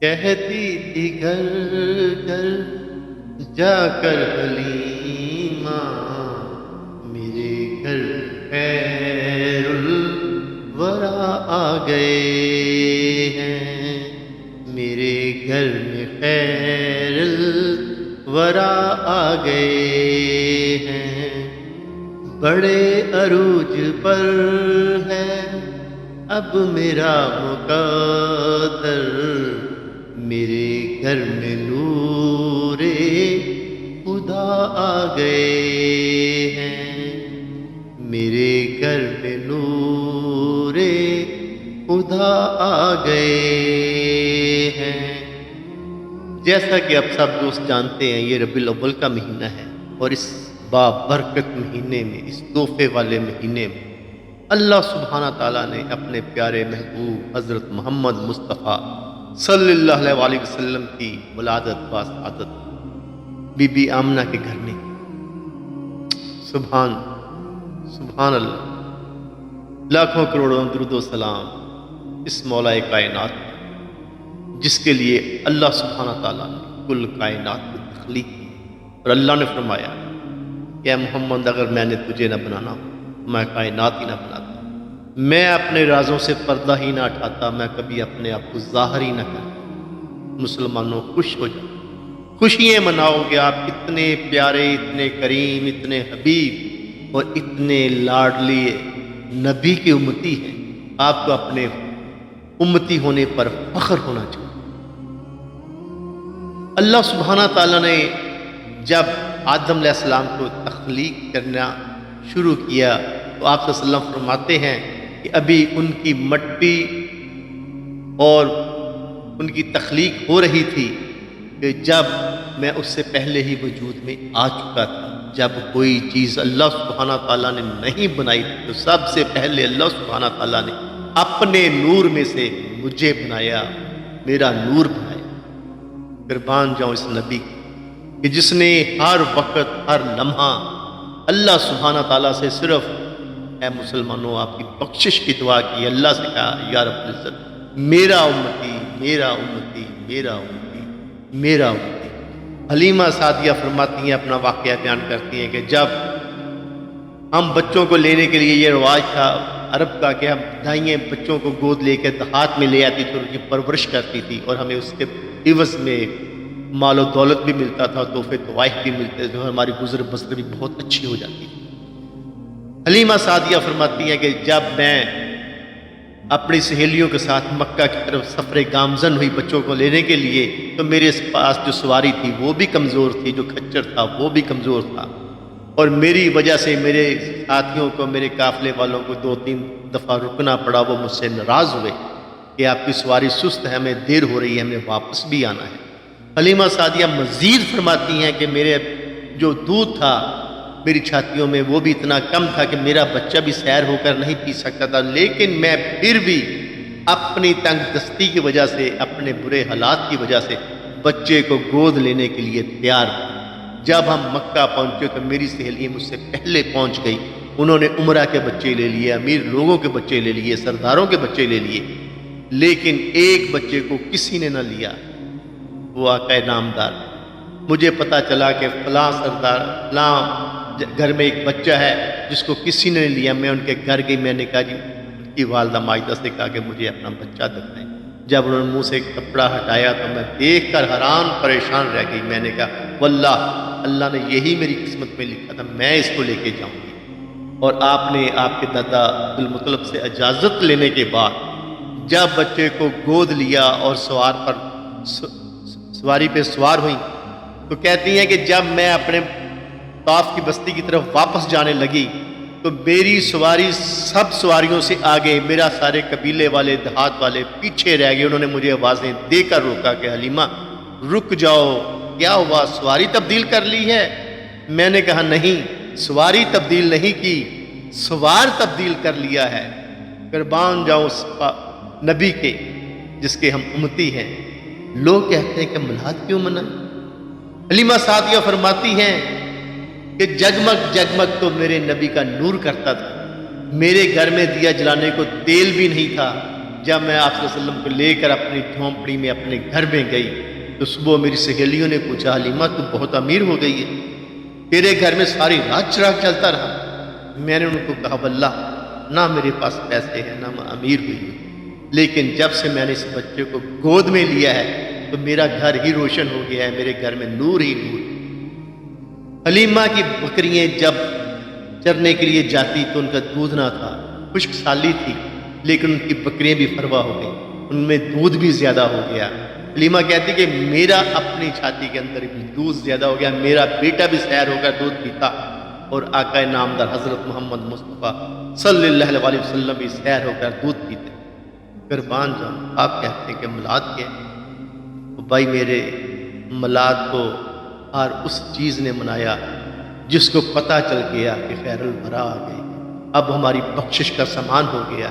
کہتی تھی گھر گھر جا کر حلیمہ، میرے گھر خیر الورا آ گئے ہیں، میرے گھر میں خیر الورا آ گئے ہیں، بڑے عروج پر ہے اب میرا مقدر، میرے گھر میں نور خدا آ گئے ہیں، میرے گھر میں نور خدا آ گئے ہیں۔ جیسا کہ آپ سب دوست جانتے ہیں، یہ ربیع الاول کا مہینہ ہے، اور اس بابرکت مہینے میں، اس تحفے والے مہینے میں اللہ سبحانہ تعالیٰ نے اپنے پیارے محبوب حضرت محمد مصطفیٰ صلی اللہ علیہ وسلم کی ولادت و سعادت بی بی آمنہ کے گھر میں سبحان اللہ، لاکھوں کروڑوں درود و سلام اس مولا کائنات، جس کے لیے اللہ سبحانہ تعالیٰ نے کل کائنات کو تخلیق کی، اور اللہ نے فرمایا کہ اے محمد، اگر میں نے تجھے نہ بنانا ہو میں کائنات ہی نہ بناتا، میں اپنے رازوں سے پردہ ہی نہ اٹھاتا، میں کبھی اپنے آپ کو ظاہر ہی نہ کرتا۔ مسلمانوں خوش ہو جاؤ، خوشیاں مناؤ کہ آپ اتنے پیارے، اتنے کریم، اتنے حبیب اور اتنے لاڈلی نبی کی امتی ہیں، آپ کو اپنے امتی ہونے پر فخر ہونا چاہیے۔ اللہ سبحانہ تعالیٰ نے جب آدم علیہ السلام کو تخلیق کرنا شروع کیا تو آپ صلی اللہ علیہ وسلم فرماتے ہیں کہ ابھی ان کی مٹی اور ان کی تخلیق ہو رہی تھی کہ جب میں اس سے پہلے ہی وجود میں آ چکا تھا۔ جب کوئی چیز اللہ سبحانہ تعالیٰ نے نہیں بنائی تھی تو سب سے پہلے اللہ سبحانہ تعالیٰ نے اپنے نور میں سے مجھے بنایا، میرا نور بنایا۔ قربان جاؤں اس نبی کہ جس نے ہر وقت، ہر لمحہ اللہ سبحانہ تعالیٰ سے صرف اے مسلمانوں آپ کی بخشش کی دعا کی، اللہ سے کہا یا رب العزت میرا امتی، میرا امتی، میرا امتی، میرا امتی۔ حلیمہ سعدیہ فرماتی ہیں، اپنا واقعہ بیان کرتی ہیں کہ جب ہم بچوں کو لینے کے لیے، یہ رواج تھا عرب کا کہ ہم دائیں بچوں کو گود لے کے ہاتھ میں لے آتی تھی اور ان کی پرورش کرتی تھی، اور ہمیں اس کے عوض میں مال و دولت بھی ملتا تھا، تحفے طوائف بھی ملتے تھے، اور ہماری گزر بسر بھی بہت اچھی ہو جاتی تھی۔ حلیمہ سعدیہ فرماتی ہیں کہ جب میں اپنی سہیلیوں کے ساتھ مکہ کی طرف سفر گامزن ہوئی بچوں کو لینے کے لیے، تو میرے پاس جو سواری تھی وہ بھی کمزور تھی، جو کھچر تھا وہ بھی کمزور تھا، اور میری وجہ سے میرے ساتھیوں کو، میرے قافلے والوں کو 2-3 دفعہ رکنا پڑا۔ وہ مجھ سے ناراض ہوئے کہ آپ کی سواری سست ہے، ہمیں دیر ہو رہی ہے، ہمیں واپس بھی آنا ہے۔ حلیمہ سعدیہ مزید فرماتی ہیں کہ میرے جو دودھ تھا میری چھاتیوں میں وہ بھی اتنا کم تھا کہ میرا بچہ بھی سیر ہو کر نہیں پی سکتا تھا، لیکن میں پھر بھی اپنی تنگ دستی کی وجہ سے، اپنے برے حالات کی وجہ سے بچے کو گود لینے کے لیے تیار تھا۔ جب ہم مکہ پہنچے تو میری سہیلی مجھ سے پہلے پہنچ گئی، انہوں نے عمرہ کے بچے لے لیے، امیر لوگوں کے بچے لے لیے، سرداروں کے بچے لے لیے، لیکن ایک بچے کو کسی نے نہ لیا، وہ آقا نامدار۔ مجھے پتا چلا کہ فلاں سردار، فلاں گھر میں ایک بچہ ہے جس کو کسی نے لیا۔ میں ان کے گھر گئی، میں نے کہا جی، ان کی والدہ ماجدہ سے کہا کہ مجھے اپنا بچہ دکھائیں۔ جب انہوں نے منہ سے کپڑا ہٹایا تو میں دیکھ کر حیران پریشان رہ گئی۔ میں نے کہا واللہ اللہ نے یہی میری قسمت میں لکھا تھا، میں اس کو لے کے جاؤں گی۔ اور آپ نے آپ کے دادا عبدالمطلب سے اجازت لینے کے بعد جب بچے کو گود لیا اور سواری پہ سوار ہوئی تو کہتی ہیں کہ جب میں اپنے طاف کی بستی کی طرف واپس جانے لگی تو میری سواری سب سواریوں سے آگے، میرا سارے قبیلے والے، دیہات والے پیچھے رہ گئے۔ انہوں نے مجھے آوازیں دے کر روکا کہ حلیمہ رک جاؤ، کیا ہوا، سواری تبدیل کر لی ہے؟ میں نے کہا نہیں، سواری تبدیل نہیں کی، سوار تبدیل کر لیا ہے۔ قربان جاؤں اس نبی کے جس کے ہم امتی ہیں۔ لوگ کہتے ہیں کہ میلاد کیوں منائیں؟ حلیمہ سعدیہ فرماتی ہیں کہ جگمگ جگمگ تو میرے نبی کا نور کرتا تھا، میرے گھر میں دیا جلانے کو تیل بھی نہیں تھا، جب میں آپ صلی اللہ علیہ وسلم کو لے کر اپنی جھونپڑی میں اپنے گھر میں گئی تو صبح میری سہیلیوں نے پوچھا حلیمہ تو بہت امیر ہو گئی ہے، تیرے گھر میں ساری رات چراغ چلتا رہا۔ میں نے ان کو کہا واللہ نہ میرے پاس پیسے ہیں نہ میں امیر ہوئی ہوں، لیکن جب سے میں نے اس بچے کو گود میں لیا ہے تو میرا گھر ہی روشن ہو گیا ہے، میرے گھر میں نور ہی نور۔ حلیمہ کی بکریاں جب چرنے کے لیے جاتی تو ان کا دودھ نہ تھا، خشک سالی تھی، لیکن ان کی بکریاں بھی فروا ہو گئی، ان میں دودھ بھی زیادہ ہو گیا۔ حلیمہ کہتی کہ میرا اپنی چھاتی کے اندر بھی دودھ زیادہ ہو گیا، میرا بیٹا بھی سیر ہو کر دودھ پیتا، اور آقا نامدار حضرت محمد مصطفیٰ صلی اللہ علیہ وسلم بھی سیر ہو کر دودھ پیتے۔ قربان جاؤں، آپ کہتے ہیں کہ ملاد کیا ہے؟ بھائی میرے، ملاد کو ہر اس چیز نے منایا جس کو پتہ چل گیا کہ خیر الورا آ گئی، اب ہماری بخشش کا سامان ہو گیا۔